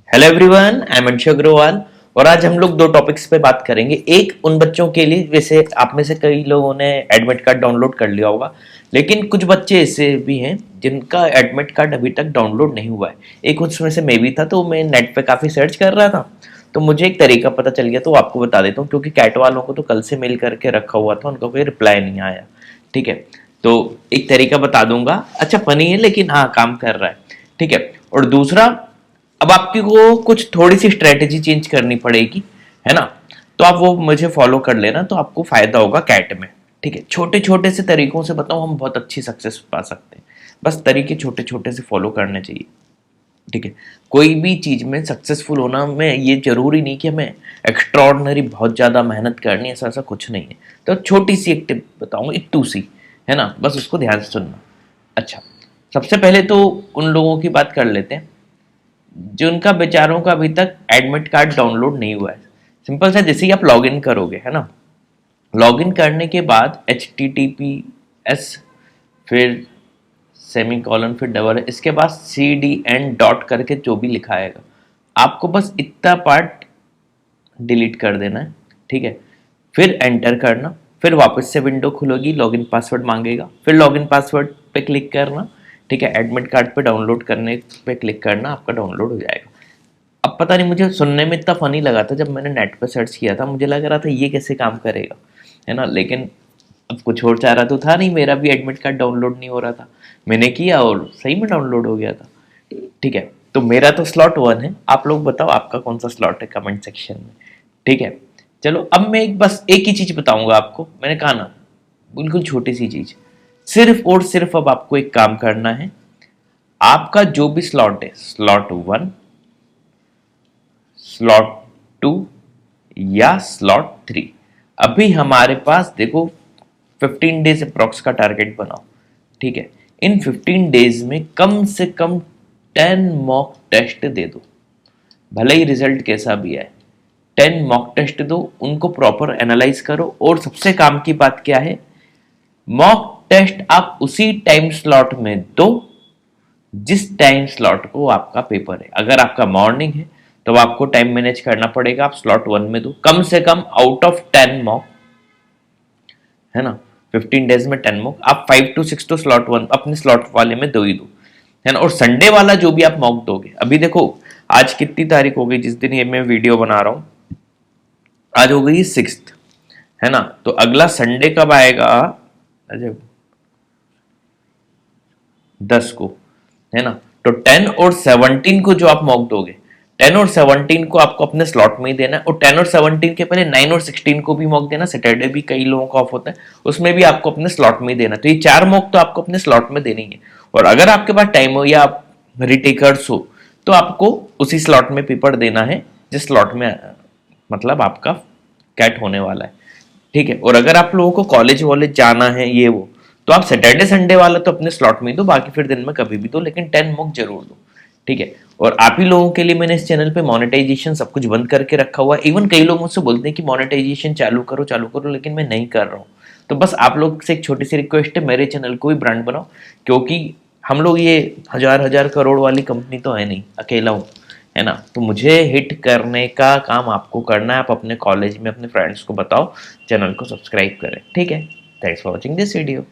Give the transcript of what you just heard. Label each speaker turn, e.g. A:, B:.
A: Hello everyone, I am Anshu Agarwal. और आज हम लोग दो टॉपिक्स पे बात करेंगे। एक उन बच्चों के लिए, वैसे आप में से कई लोगों ने एडमिट कार्ड डाउनलोड कर लिया होगा, लेकिन कुछ बच्चे ऐसे भी हैं जिनका एडमिट कार्ड अभी तक डाउनलोड नहीं हुआ है। एक उसमें से मैं भी था, तो मैं नेट पे काफ़ी सर्च कर रहा था, तो मुझे एक तरीका पता चल गया, तो आपको बता देता हूँ। क्योंकि कैट वालों को तो कल से मेल करके रखा हुआ था, उनका कोई रिप्लाई नहीं आया। ठीक है, तो एक तरीका बता दूंगा। अच्छा, फनी है लेकिन हाँ, काम कर रहा है। ठीक है। और दूसरा, अब आपकी को कुछ थोड़ी सी स्ट्रेटेजी चेंज करनी पड़ेगी, है ना। तो आप वो मुझे फॉलो कर लेना, तो आपको फायदा होगा कैट में। ठीक है, छोटे छोटे से तरीकों से बताऊं, हम बहुत अच्छी सक्सेस पा सकते हैं। बस तरीके छोटे छोटे से फॉलो करने चाहिए। ठीक है। कोई भी चीज में सक्सेसफुल होना में ये जरूरी नहीं कि हमें एक्स्ट्रॉर्डनरी बहुत ज्यादा मेहनत करनी है, ऐसा ऐसा कुछ नहीं है। तो छोटी सी एक टिप बताऊंगा, इट्टू सी, है ना, बस उसको ध्यान से सुनना। अच्छा, सबसे पहले तो उन लोगों की बात कर लेते हैं जिनका बेचारों का अभी तक एडमिट कार्ड डाउनलोड नहीं हुआ है। सिंपल सा, जैसे ही आप लॉग इन करोगे, है ना, लॉग इन करने के बाद HTTPS, फिर सेमी कॉलन, फिर डबल, इसके बाद CDN डॉट करके जो भी लिखा आएगा, आपको बस इतना पार्ट डिलीट कर देना है। ठीक है। फिर एंटर करना, फिर वापस से विंडो खुलेगी, लॉगिन पासवर्ड मांगेगा, फिर लॉगिन पासवर्ड पे क्लिक करना। ठीक है, एडमिट कार्ड पे डाउनलोड करने पे क्लिक करना, आपका डाउनलोड हो जाएगा। अब पता नहीं, मुझे सुनने में इतना फनी लगा था, जब मैंने नेट पे सर्च किया था मुझे लग रहा था ये कैसे काम करेगा, है ना। लेकिन अब कुछ और चाह रहा तो था नहीं, मेरा भी एडमिट कार्ड डाउनलोड नहीं हो रहा था। मैंने किया और सही में डाउनलोड हो गया था। ठीक है, तो मेरा तो स्लॉट 1 है। आप लोग बताओ आपका कौन सा स्लॉट है कमेंट सेक्शन में। ठीक है। चलो, अब मैं बस एक ही चीज बताऊंगा आपको, मैंने कहा ना, बिल्कुल छोटी सी चीज। सिर्फ और सिर्फ अब आपको एक काम करना है। आपका जो भी स्लॉट है, स्लॉट 1, स्लॉट 2 या स्लॉट 3, अभी हमारे पास देखो 15 डेज अप्रॉक्स का टारगेट बनाओ। ठीक है। इन 15 डेज में कम से कम 10 मॉक टेस्ट दे दो, भले ही रिजल्ट कैसा भी आए। 10 मॉक टेस्ट दो, उनको प्रॉपर एनालाइज करो। और सबसे काम की बात क्या है, मॉक टेस्ट आप उसी टाइम स्लॉट में दो जिस टाइम स्लॉट को आपका पेपर है। अगर आपका मॉर्निंग है तो आपको टाइम मैनेज करना पड़ेगा, आप स्लॉट 1 में दो, कम से कम आउट ऑफ 10 मॉक, है ना। 15 डेज में 10 मॉक, आप 5 to 6 तो स्लॉट 1 अपने स्लॉट वाले में दो ही दो, है ना। और संडे वाला जो भी आप मॉक दोगे, अभी देखो आज कितनी तारीख हो गई, जिस दिन ये मैं वीडियो बना रहा हूं, आज हो गई 6, है ना। तो अगला संडे कब आएगा, अजय, 10 को, है ना। तो 10 और 17 को जो आप मॉक दोगे, 10 और 17 को आपको अपने स्लॉट में ही देना है। और 10 और 17 के पहले 9 और 16 को भी मॉक देना। सैटरडे भी कई लोगों का ऑफ होता है, उसमें भी आपको अपने स्लॉट में ही देना। तो ये 4 मॉक तो आपको अपने स्लॉट में देनी है। और अगर आपके पास टाइम हो या आप रिटेकर्स हो, तो आपको उसी स्लॉट में पेपर देना है जिस स्लॉट में मतलब आपका कैट होने वाला है। ठीक है। और अगर आप लोगों को कॉलेज वॉलेज जाना है ये वो, तो आप सैटरडे संडे वाला तो अपने स्लॉट में ही दो, बाकी फिर दिन में कभी भी दो, लेकिन 10 मॉक जरूर दो। ठीक है। और आप ही लोगों के लिए मैंने इस चैनल पे मोनेटाइजेशन सब कुछ बंद करके रखा हुआ है। इवन कई लोग मुझसे बोलते हैं कि मोनेटाइजेशन चालू करो, लेकिन मैं नहीं कर रहा हूँ। तो बस आप लोग से एक छोटी सी रिक्वेस्ट है, मेरे चैनल को भी ब्रांड बनाओ, क्योंकि हम लोग ये हजार हजार करोड़ वाली कंपनी तो है नहीं, अकेला हूँ, है ना। तो मुझे हिट करने का काम आपको करना है। आप अपने कॉलेज में अपने फ्रेंड्स को बताओ, चैनल को सब्सक्राइब करें। ठीक है। Thanks for watching this video.